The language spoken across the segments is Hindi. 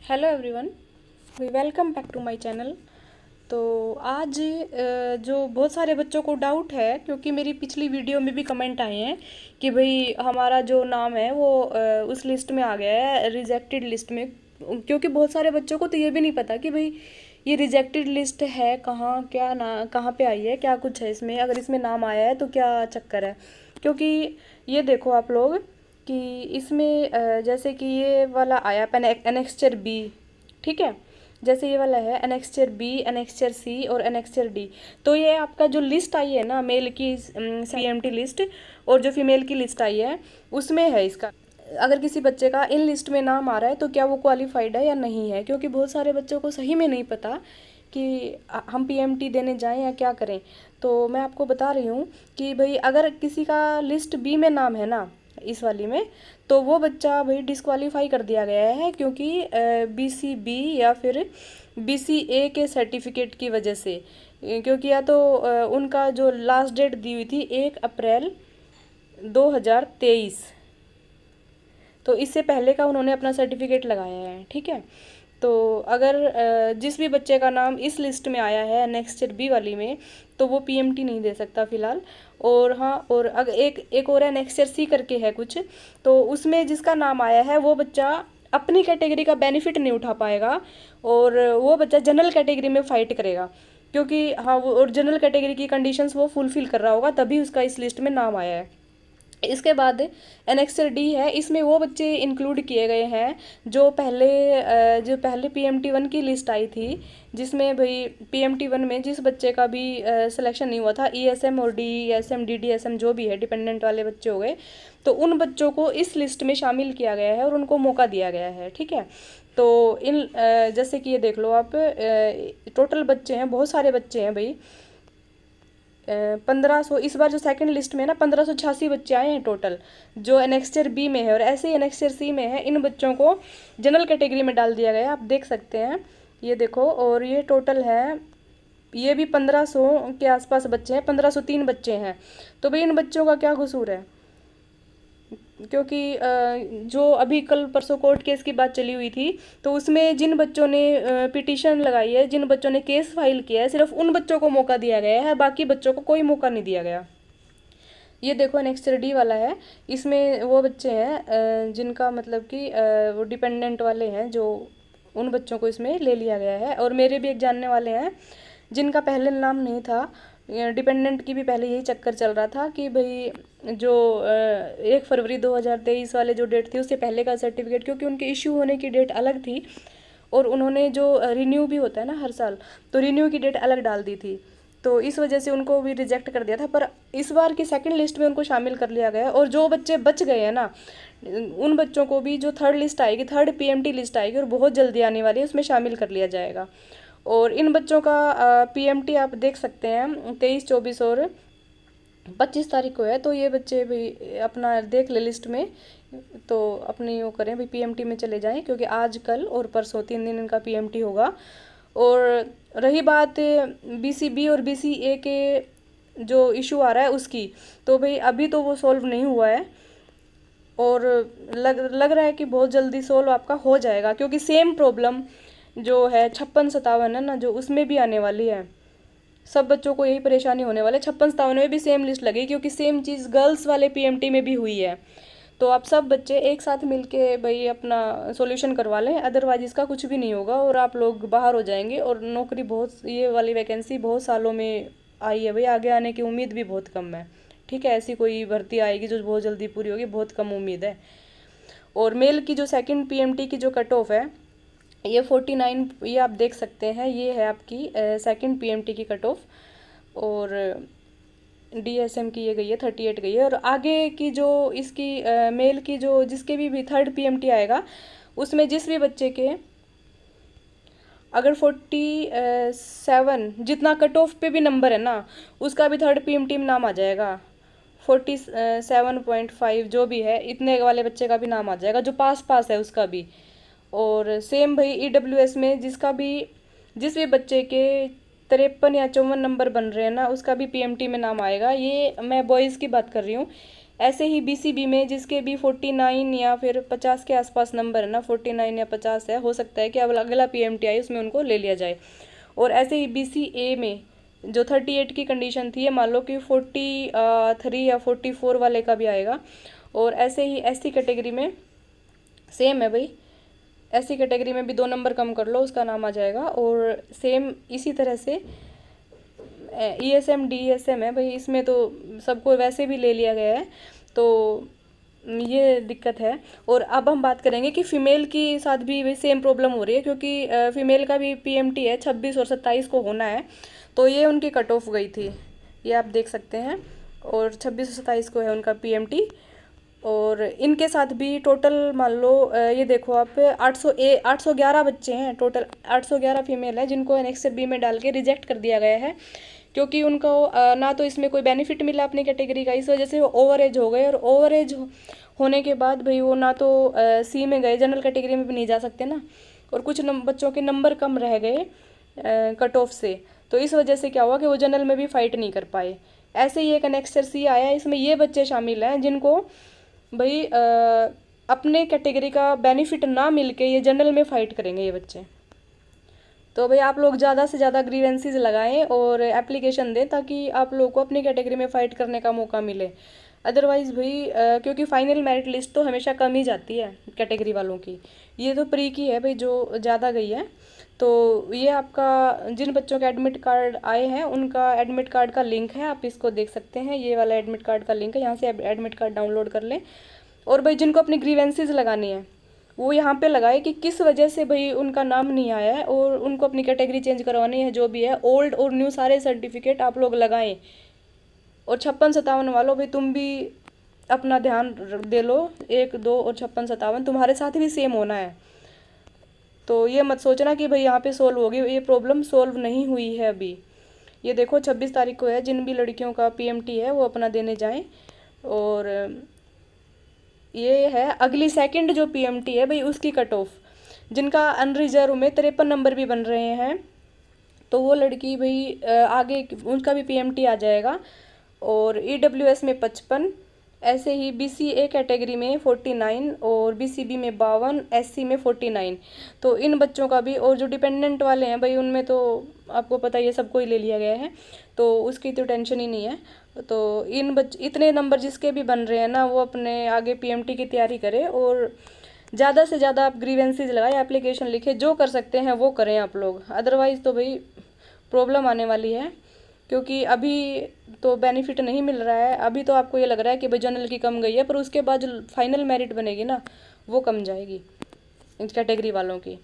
Hello everyone, welcome back to my channel. तो आज जो बहुत सारे बच्चों को डाउट है, क्योंकि मेरी पिछली वीडियो में भी कमेंट आए हैं कि भाई हमारा जो नाम है वो उस लिस्ट में आ गया है, रिजेक्टेड लिस्ट में। क्योंकि बहुत सारे बच्चों को तो ये भी नहीं पता कि भाई ये रिजेक्टेड लिस्ट है कहाँ, क्या ना कहाँ पे आई है, क्या कुछ है इसमें, अगर इसमें नाम आया है तो क्या चक्कर है। क्योंकि ये देखो आप लोग कि इसमें जैसे कि ये वाला आया एनेक्स्चर बी, ठीक है। जैसे ये वाला है एनेक्स्चर बी, एनेक्स्चर सी और एनेक्स्चर डी। तो ये आपका जो लिस्ट आई है ना, मेल की पीएमटी लिस्ट और जो फीमेल की लिस्ट आई है उसमें है इसका। अगर किसी बच्चे का इन लिस्ट में नाम आ रहा है तो क्या वो क्वालिफाइड है या नहीं है, क्योंकि बहुत सारे बच्चों को सही में नहीं पता कि हम पीएमटी देने जाएं या क्या करें। तो मैं आपको बता रही हूँ कि भाई अगर किसी का लिस्ट बी में नाम है ना, इस वाली में, तो वो बच्चा भाई डिस्क्वालीफाई कर दिया गया है, क्योंकि बीसीबी या फिर बीसीए के सर्टिफिकेट की वजह से। क्योंकि या तो उनका जो लास्ट डेट दी हुई थी 1 अप्रैल 2023, तो इससे पहले का उन्होंने अपना सर्टिफिकेट लगाया है, ठीक है। तो अगर जिस भी बच्चे का नाम इस लिस्ट में आया है नेक्स्ट बी वाली में, तो वो पीएमटी नहीं दे सकता फिलहाल। और हाँ, और अगर एक और है नेक्स्ट सी करके है कुछ, तो उसमें जिसका नाम आया है वो बच्चा अपनी कैटेगरी का बेनिफिट नहीं उठा पाएगा, और वो बच्चा जनरल कैटेगरी में फाइट करेगा। क्योंकि हाँ, वो और जनरल कैटेगरी की कंडीशंस वो फुलफिल कर रहा होगा, तभी उसका इस लिस्ट में नाम आया है। इसके बाद एनेक्सर डी है, इसमें वो बच्चे इंक्लूड किए गए हैं जो पहले पीएमटी वन की लिस्ट आई थी, जिसमें भाई पीएमटी वन में जिस बच्चे का भी सिलेक्शन नहीं हुआ था, ईएसएम और डीएसएम डीडीएसएम जो भी है, डिपेंडेंट वाले बच्चे हो गए, तो उन बच्चों को इस लिस्ट में शामिल किया गया है और उनको मौका दिया गया है, ठीक है। तो जैसे कि ये देख लो आप, टोटल बच्चे हैं, बहुत सारे बच्चे हैं भाई, 1500 इस बार जो सेकंड लिस्ट में है ना, 1586 बच्चे आए हैं टोटल, जो एनेक्स्चर बी में है। और ऐसे ही एनेक्स्चर सी में है, इन बच्चों को जनरल कैटेगरी में डाल दिया गया है, आप देख सकते हैं, ये देखो। और ये टोटल है, ये भी 1500 के आसपास बच्चे हैं, 1503 बच्चे हैं। तो भाई इन बच्चों का क्या कसूर है? क्योंकि जो अभी कल परसों कोर्ट केस की बात चली हुई थी, तो उसमें जिन बच्चों ने पिटीशन लगाई है, जिन बच्चों ने केस फाइल किया है, सिर्फ उन बच्चों को मौका दिया गया है, बाकी बच्चों को कोई मौका नहीं दिया गया। ये देखो नेक्स्ट डी वाला है, इसमें वो बच्चे हैं जिनका मतलब कि वो डिपेंडेंट वाले हैं, जो उन बच्चों को इसमें ले लिया गया है। और मेरे भी एक जानने वाले हैं जिनका पहले नाम नहीं था, डिपेंडेंट की भी पहले यही चक्कर चल रहा था कि भाई जो 1 फरवरी 2023 वाले जो डेट थी, उससे पहले का सर्टिफिकेट, क्योंकि उनके इशू होने की डेट अलग थी, और उन्होंने जो रिन्यू भी होता है ना हर साल, तो रिन्यू की डेट अलग डाल दी थी, तो इस वजह से उनको भी रिजेक्ट कर दिया था। पर इस बार की सेकंड लिस्ट में उनको शामिल कर लिया गया, और जो बच्चे बच गए हैं ना, उन बच्चों को भी जो थर्ड लिस्ट आएगी, थर्ड पीएमटी लिस्ट आएगी और बहुत जल्दी आने वाली है, उसमें शामिल कर लिया जाएगा। और इन बच्चों का पीएमटी आप देख सकते हैं 23, 24 और 25 तारीख को है। तो ये बच्चे भी अपना देख ले लिस्ट में, तो अपनी वो करें भाई, पीएमटी में चले जाएं, क्योंकि आज कल और परसों 3 दिन इनका पीएमटी होगा। और रही बात बीसीबी और बीसीए के जो इशू आ रहा है उसकी, तो भाई अभी तो वो सॉल्व नहीं हुआ है, और लग रहा है कि बहुत जल्दी सॉल्व आपका हो जाएगा, क्योंकि सेम प्रॉब्लम जो है 56-57 है ना, जो उसमें भी आने वाली है। सब बच्चों को यही परेशानी होने वाले, 56-57 में भी सेम लिस्ट लगी, क्योंकि सेम चीज़ गर्ल्स वाले पीएमटी में भी हुई है। तो आप सब बच्चे एक साथ मिलके भाई अपना सॉल्यूशन करवा लें, अदरवाइज इसका कुछ भी नहीं होगा और आप लोग बाहर हो जाएंगे। और नौकरी बहुत, ये वाली वैकेंसी बहुत सालों में आई है भाई, आगे आने की उम्मीद भी बहुत कम है, ठीक है। ऐसी कोई भर्ती आएगी जो बहुत जल्दी पूरी होगी, बहुत कम उम्मीद है। और मेल की जो सेकंड पीएमटी की जो कट ऑफ है, ये 49, ये आप देख सकते हैं, ये है आपकी सेकंड पीएमटी की कट ऑफ। और डीएसएम की ये गई है 38 गई है। और आगे की जो इसकी मेल की जो जिसके भी थर्ड पीएमटी आएगा, उसमें जिस भी बच्चे के अगर 47 जितना कट ऑफ पे भी नंबर है ना, उसका भी थर्ड पीएमटी में नाम आ जाएगा। 47.5 जो भी है, इतने वाले बच्चे का भी नाम आ जाएगा, जो पास है उसका भी। और सेम भाई ईडब्ल्यूएस में जिस भी बच्चे के 53 या 54 नंबर बन रहे हैं ना, उसका भी पीएमटी में नाम आएगा। ये मैं बॉयज़ की बात कर रही हूँ। ऐसे ही BCB में जिसके भी 49 या फिर 50 के आसपास नंबर है ना, 49 या 50 है, हो सकता है कि अब अगला PMT आए उसमें उनको ले लिया जाए। और ऐसे ही BCA में जो 38 की कंडीशन थी, ये मान लो कि 43 या 44 वाले का भी आएगा। और ऐसे ही SC कैटेगरी में सेम है भाई, SC कैटेगरी में भी 2 नंबर कम कर लो, उसका नाम आ जाएगा। और सेम इसी तरह से ESM DSM है भाई, इसमें तो सबको वैसे भी ले लिया गया है, तो ये दिक्कत है। और अब हम बात करेंगे कि फ़ीमेल की साथ भी भाई सेम प्रॉब्लम हो रही है, क्योंकि फ़ीमेल का भी PMT है 26 और 27 को होना है, तो ये उनकी कट ऑफ गई थी, ये आप देख सकते हैं। और 26 और 27 को है उनका PMT। और इनके साथ भी टोटल मान लो ये देखो आप 811 बच्चे हैं टोटल, 811 फीमेल है जिनको एनेक्सर B में डाल के रिजेक्ट कर दिया गया है, क्योंकि उनको ना तो इसमें कोई बेनिफिट मिला अपनी कैटेगरी का, इस वजह से वो ओवर एज हो गए। और ओवर एज होने के बाद भाई वो ना तो C में गए, जनरल कैटेगरी में भी नहीं जा सकते ना, और कुछ बच्चों के नंबर कम रह गए कट ऑफ से, तो इस वजह से क्या हुआ कि वो जनरल में भी फाइट नहीं कर पाए। ऐसे ही एक एनेक्सर C आया, इसमें ये बच्चे शामिल हैं जिनको भाई अपने कैटेगरी का बेनिफिट ना मिलके ये जनरल में फ़ाइट करेंगे ये बच्चे। तो भाई आप लोग ज़्यादा से ज़्यादा ग्रीवेंसीज लगाएं और एप्लीकेशन दें, ताकि आप लोग को अपनी कैटेगरी में फ़ाइट करने का मौका मिले। अदरवाइज़ भाई क्योंकि फाइनल मेरिट लिस्ट तो हमेशा कम ही जाती है कैटेगरी वालों की, ये तो प्री की है भाई जो ज़्यादा गई है। तो ये आपका जिन बच्चों के एडमिट कार्ड आए हैं उनका एडमिट कार्ड का लिंक है, आप इसको देख सकते हैं, ये वाला एडमिट कार्ड का लिंक है, यहाँ से एडमिट कार्ड डाउनलोड कर लें। और भाई जिनको अपनी ग्रीवेंसीज लगानी है वो यहाँ पे लगाए कि किस वजह से भाई उनका नाम नहीं आया है, और उनको अपनी कैटेगरी चेंज करवानी है, जो भी है ओल्ड और न्यू सारे सर्टिफिकेट आप लोग लगाएं। और 56-57 वालों भाई तुम भी अपना ध्यान दे लो, 1, 2 और 56-57 तुम्हारे साथ भी सेम होना है। तो ये मत सोचना कि भाई यहाँ पे सोल्व होगी, ये प्रॉब्लम सोल्व नहीं हुई है अभी। ये देखो 26 तारीख को है, जिन भी लड़कियों का PMT है वो अपना देने जाएं। और ये है अगली सेकंड जो PMT है भाई उसकी कट ऑफ, जिनका अनरिजर्व में 53 नंबर भी बन रहे हैं, तो वो लड़की भाई आगे उनका भी PMT आ जाएगा। और EWS में 55, ऐसे ही BCA कैटेगरी में 49 और BCB में 52, SC में 49। तो इन बच्चों का भी, और जो डिपेंडेंट वाले हैं भाई उनमें तो आपको पता ही है सबको ही ले लिया गया है, तो उसकी तो टेंशन ही नहीं है। तो इतने नंबर जिसके भी बन रहे हैं ना वो अपने आगे PMT की तैयारी करें, और ज़्यादा से ज़्यादा आप ग्रीवेंसीज लगाए, एप्लीकेशन लिखे, जो कर सकते हैं वो करें आप लोग। अदरवाइज़ तो भाई प्रॉब्लम आने वाली है, क्योंकि अभी तो बेनिफिट नहीं मिल रहा है। अभी तो आपको ये लग रहा है कि भाई जनरल की कम गई है, पर उसके बाद जो फाइनल मेरिट बनेगी ना वो कम जाएगी कैटेगरी वालों की।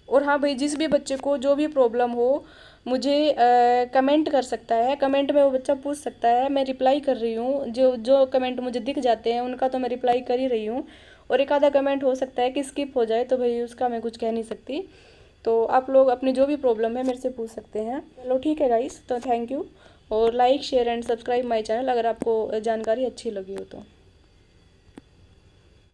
और हाँ भाई जिस भी बच्चे को जो भी प्रॉब्लम हो मुझे कमेंट कर सकता है, कमेंट में वो बच्चा पूछ सकता है, मैं रिप्लाई कर रही हूँ। जो कमेंट मुझे दिख जाते हैं उनका तो मैं रिप्लाई कर ही रही हूँ, और एक आधा कमेंट हो सकता है कि स्किप हो जाए, तो भाई उसका मैं कुछ कह नहीं सकती। तो आप लोग अपनी जो भी प्रॉब्लम है मेरे से पूछ सकते हैं। चलो ठीक है गाइस, तो थैंक यू, और like share and subscribe my channel अगर आपको जानकारी अच्छी लगी हो तो।